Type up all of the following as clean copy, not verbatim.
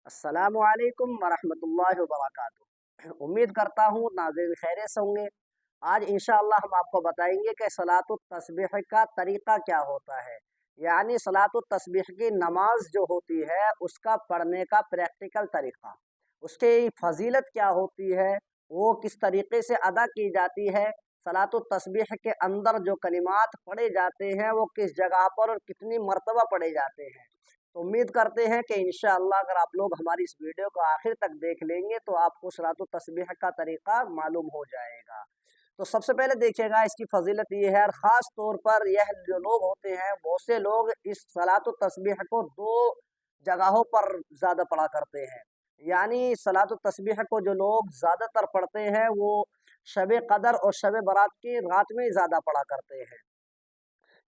अस्सलाम वालेकुम वरहमतुल्लाहि वबरकातुहू। उम्मीद करता हूँ नाज़रीन खैरियत से होंगे। आज इंशाअल्लाह हम आपको बताएंगे कि सलातुत तस्बीह का तरीक़ा क्या होता है, यानी सलातुत तस्बीह की नमाज जो होती है उसका पढ़ने का प्रैक्टिकल तरीक़ा, उसकी फ़जीलत क्या होती है, वो किस तरीक़े से अदा की जाती है, सलातुत तस्बीह के अंदर जो कलिमात पढ़े जाते हैं वो किस जगह पर और कितनी मरतबा पढ़े जाते हैं। तो उम्मीद करते हैं कि इंशाअल्लाह अगर आप लोग हमारी इस वीडियो को आखिर तक देख लेंगे तो आपको सलातुत तस्बीह का तरीक़ा मालूम हो जाएगा। तो सबसे पहले देखिएगा इसकी फ़जीलत ये है, और ख़ास तौर पर यह जो लोग होते हैं, बहुत से लोग इस सलातुत तस्बीह को 2 जगहों पर ज़्यादा पढ़ा करते हैं। यानी सलातुत तस्बीह को जो लोग ज़्यादातर पढ़ते हैं वो शब क़दर और शब बारात की रात में ज़्यादा पढ़ा करते हैं।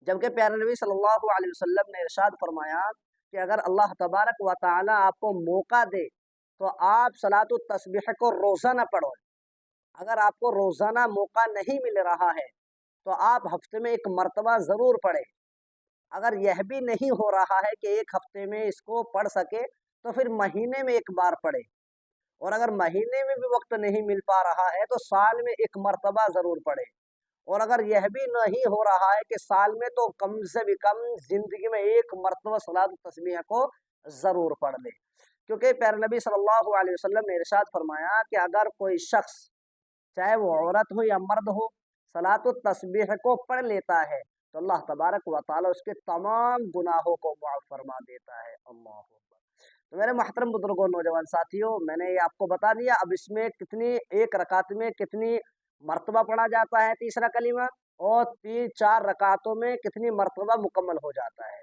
जबकि प्यारे नबी सल्लल्लाहु अलैहि वसल्लम ने इरशाद फरमाया कि अगर अल्लाह तबारक व तआला आपको मौका दे तो आप सलातुत तस्बीह को रोज़ाना पढ़ो। अगर आपको रोज़ाना मौका नहीं मिल रहा है तो आप हफ्ते में 1 मरतबा ज़रूर पढ़ें। अगर यह भी नहीं हो रहा है कि 1 हफ्ते में इसको पढ़ सके तो फिर महीने में 1 बार पढ़ें, और अगर महीने में भी वक्त नहीं मिल पा रहा है तो साल में 1 मरतबा ज़रूर पढ़ें। और अगर यह भी नहीं हो रहा है कि साल में, तो कम से भी कम ज़िंदगी में 1 मरतबा सलातुत तस्बीह को ज़रूर पढ़ ले। क्योंकि प्यारे नबी सल्लल्लाहु अलैहि वसल्लम ने इरशाद फरमाया कि अगर कोई शख्स, चाहे वो औरत हो या मर्द हो, सलातुत तस्बीह को पढ़ लेता है तो अल्लाह तबारक व तआला उसके तमाम गुनाहों को माफ़ फरमा देता है। अल्लाहु अकबर। तो मेरे मोहतरम बुजुर्गों, नौजवान साथियों, मैंने ये आपको बता दिया। अब इसमें कितनी, 1 रकात में कितनी मर्तबा पढ़ा जाता है तीसरा कलीमा, और 3-4 रकातों में कितनी मर्तबा मुकम्मल हो जाता है।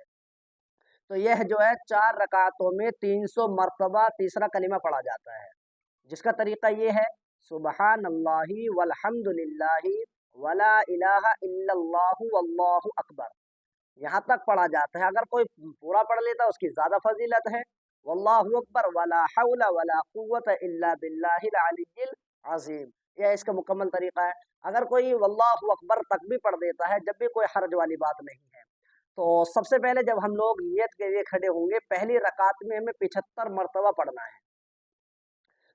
तो यह जो है 4 रकातों में 300 मर्तबा तीसरा कलीमा पढ़ा जाता है, जिसका तरीका ये है, सुबहानल्लाहि वल्हम्दुलिल्लाहि वला इलाहा इल्लल्लाहु वल्लाहु अकबर। यहाँ तक पढ़ा जाता है। अगर कोई पूरा पढ़ लेता है उसकी ज़्यादा फजीलत है। वल्लाहु अकबर वला हौला वला कुव्वत इल्ला बिल्लाहिल अलिय्यिल अज़ीम, यह इसका मुकम्मल तरीका है। अगर कोई वल्लाहु अकबर तक भी पढ़ देता है, जब भी कोई हर्ज वाली बात नहीं है। तो सबसे पहले जब हम लोग नियत के लिए खड़े होंगे, पहली रकात में हमें 75 मरतबा पढ़ना है।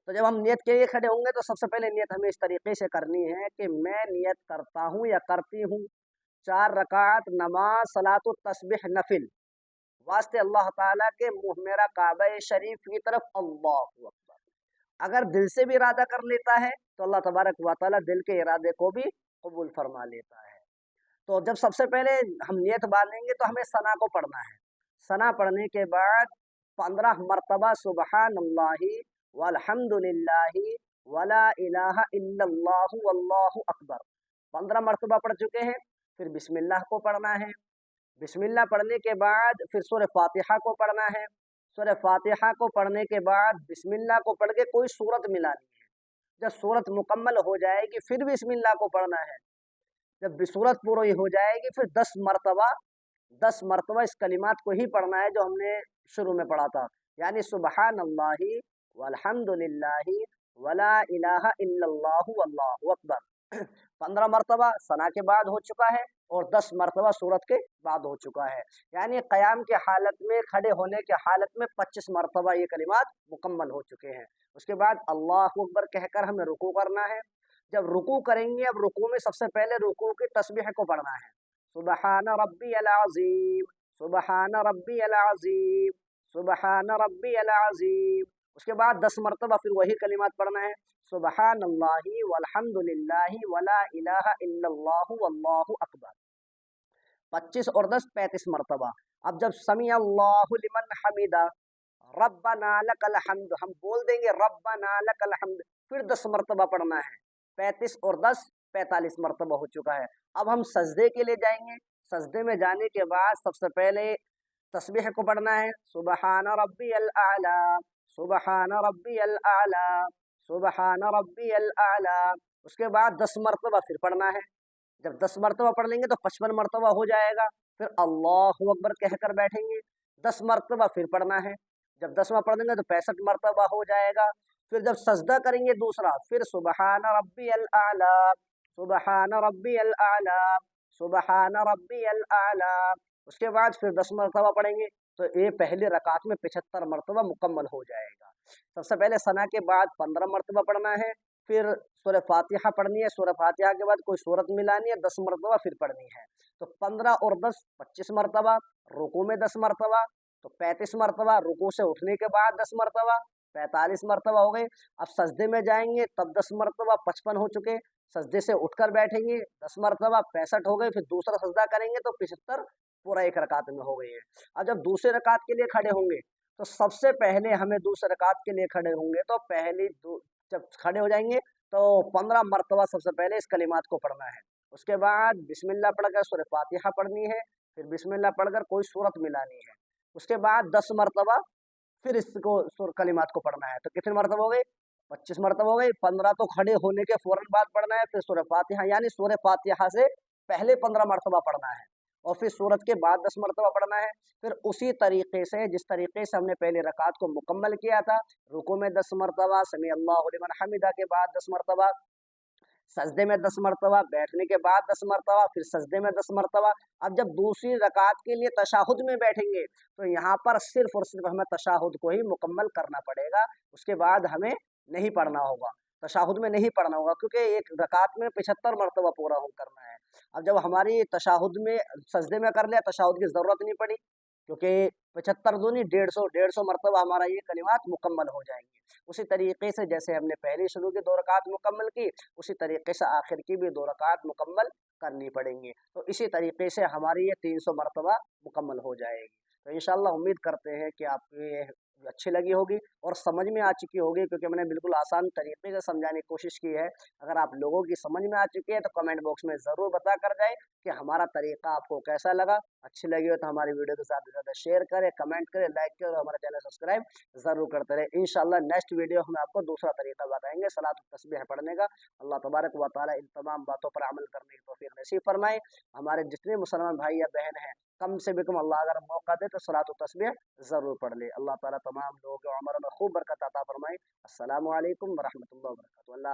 तो जब हम नियत के लिए खड़े होंगे तो सबसे पहले नियत हमें इस तरीके से करनी है कि मैं नियत करता हूँ या करती हूँ 4 रकात नमाज सलातुत तस्बीह नफिल, वास्ते अल्लाह ताला के मुँह मेरा काबा शरीफ की तरफ, अल्लाहु अकबर। अगर दिल से भी इरादा कर लेता है तो अल्लाह तबारक व तआला दिल के इरादे को भी कबूल फरमा लेता है। तो जब सबसे पहले हम नियत बांधेंगे तो हमें सना को पढ़ना है। सना पढ़ने के बाद 15 मरतबा सुबहानल्लाहि वल्हम्दुलिल्लाहि वला इलाहा इल्लल्लाहु वल्लाहु अकबर 15 मरतबा पढ़ चुके हैं। फिर बिस्मिल्लाह को पढ़ना है। बिस्मिल्लाह पढ़ने के बाद फिर सूरह फातिहा को पढ़ना है। सूरह फातिहा को पढ़ने के बाद बिस्मिल्लाह को पढ़ के कोई सूरत मिलानी है। जब सूरत मुकम्मल हो जाएगी फिर बिस्मिल्लाह को पढ़ना है। जब सूरत पूरी हो जाएगी फिर 10 मरतबा इस कलिमात को ही पढ़ना है जो हमने शुरू में पढ़ा था, यानी सुबहानल्लाहि वल्हम्दुलिल्लाहि वला इलाहा इल्लल्लाहु वल्लाहु अकबर 15 मरतबा सना के बाद हो चुका है, और 10 मरतबा सूरत के बाद हो चुका है। यानी क़याम के हालत में, खड़े होने के हालत में 25 मरतबा ये कलिमात मुकम्मल हो चुके हैं। उसके बाद अल्लाहु अकबर कहकर हमें रुकू करना है। जब रुकू करेंगे, अब रुकू में सबसे पहले रुकू की तस्बीह को पढ़ना है। सुबहान रब्बियल अज़ीम, सुबहान रब्बियल अज़ीम, सुबहान रब्बियल अज़ीम। उसके बाद 10 मरतबा फिर वही कलिमात पढ़ना है, सुबहानल्लाहि वल्हम्दुलिल्लाहि वला इलाहा इल्लल्लाहु वल्लाहु अकबर 25 और 10 35 मरतबा। अब जब समी अल्लाहु लिमन हमिदा रब्बना लकल हम्द, हम बोल देंगे रब्बना लकल हम्द, फिर 10 मरतबा पढ़ना है। 35 और 10 45 मरतबा हो चुका है। अब हम सजदे के लिए जाएंगे। सजदे में जाने के बाद सबसे पहले तस्बीह को पढ़ना है, सुबहान रब्बियल आला, सुबहान रब्बियल आला, सुबहान रब्बियल आला। उसके बाद 10 मरतबा फिर पढ़ना है। जब 10 मरतबा पढ़ लेंगे तो 55 मरतबा हो जाएगा। फिर अल्लाहु अकबर कहकर बैठेंगे। 10 मरतबा फिर पढ़ना है। जब 10वां पढ़ लेंगे तो 65 मरतबा हो जाएगा। फिर जब सजदा करेंगे दूसरा, फिर सुबहान रब्बियल आला, सुबहान रब्बियल आला, सुबहान रब्बियल आला। उसके बाद फिर 10 मरतबा पढ़ेंगे तो ये पहली रकात में 75 मरतबा मुकम्मल हो जाएगा। सबसे पहले सना के बाद 15 मरतबा पढ़ना है, फिर सूरह फातिहा पढ़नी है, सूरह फातिहा के बाद कोई सूरत मिलानी है, 10 मरतबा फिर पढ़नी है। तो 15 और 10 25 मरतबा, रुकू में 10 मरतबा, तो 35 मरतबा, रुकू से उठने के बाद 10 मरतबा, 45 मरतबा हो गए। अब सजदे में जाएंगे तब 10 मरतबा, 55 हो चुके। सजदे से उठकर बैठेंगे 10 मरतबा, 65 हो गए। फिर दूसरा सजदा करेंगे तो 75 पूरा एक रकात में हो गई है। अब जब दूसरे रकात के लिए खड़े होंगे तो सबसे पहले हमें दूसरे रकात के लिए खड़े होंगे तो जब खड़े हो जाएंगे तो 15 मरतबा सबसे पहले इस कलिमात को पढ़ना है। उसके बाद बिस्मिल्लाह पढ़कर सूरह फातिहा पढ़नी है, फिर बिस्मिल्लाह पढ़कर कोई सूरत मिलानी है। उसके बाद 10 मरतबा फिर इसको कलिमात को पढ़ना है। तो कितने मरतबा हो गए? 25 मरतबा हो गए। 15 तो खड़े होने के फौरन बाद पढ़ना है, फिर सूरह फातिहा यानी सूरह फातिहा से पहले 15 मरतबा पढ़ना है, और फिर सूरत के बाद 10 मरतबा पढ़ना है। फिर उसी तरीके से जिस तरीके से हमने पहले रकात को मुकम्मल किया था, रुकू में 10 मरतबा, समी अल्लाहु लिमन हमिदा के बाद 10 मरतबा, सजदे में 10 मरतबा, बैठने के बाद 10 मरतबा, फिर सजदे में 10 मरतबा। अब जब दूसरी रकात के लिए तशाहुद में बैठेंगे तो यहाँ पर सिर्फ और सिर्फ हमें तशाहुद को ही मुकम्मल करना पड़ेगा, उसके बाद हमें नहीं पढ़ना होगा, तशाहुद में नहीं पढ़ना होगा, क्योंकि एक रकात में 75 मरतबा पूरा हो करना है। अब जब हमारी तशाहुद में सजदे में कर लिया, तशाहुद की ज़रूरत नहीं पड़ी, क्योंकि 75 दूनी 150 मरतबा हमारा ये कलिमात मुकम्मल हो जाएंगे। उसी तरीके से जैसे हमने पहले शुरू की 2 रकात मुकम्मल की, उसी तरीके से आखिर की भी 2 रकात मुकम्मल करनी पड़ेंगी। तो इसी तरीके से हमारी ये 300 मरतबा मुकम्मल हो जाएगी। तो इंशाअल्लाह उम्मीद करते हैं कि आपको ये अच्छी लगी होगी और समझ में आ चुकी होगी, क्योंकि मैंने बिल्कुल आसान तरीके से समझाने की कोशिश की है। अगर आप लोगों की समझ में आ चुकी है तो कमेंट बॉक्स में ज़रूर बता कर जाए कि हमारा तरीका आपको कैसा लगा। अच्छी लगी हो तो हमारी वीडियो को ज़्यादा से ज़्यादा शेयर करें, कमेंट करें, लाइक करें और हमारा चैनल सब्सक्राइब ज़रूर करते रहें। इंशाअल्लाह नेक्स्ट वीडियो हम आपको दूसरा तरीका बताएंगे सलात तस्बीह पढ़ने का। अल्लाह तबारक व तआला इन तमाम बातों पर अमल करने की तौफीक नसीब फरमाए। हमारे जितने मुसलमान भाई या बहन हैं, कम से भी कम अल्लाह अगर मौका दे तो सलात तस्बीह ज़रूर पढ़ ले। अल्लाह ताला तमाम लोगों के उम्र में खूब बरकत अता फरमाए। अस्सलामु अलैकुम व रहमतुल्लाहि व बरकातुहू।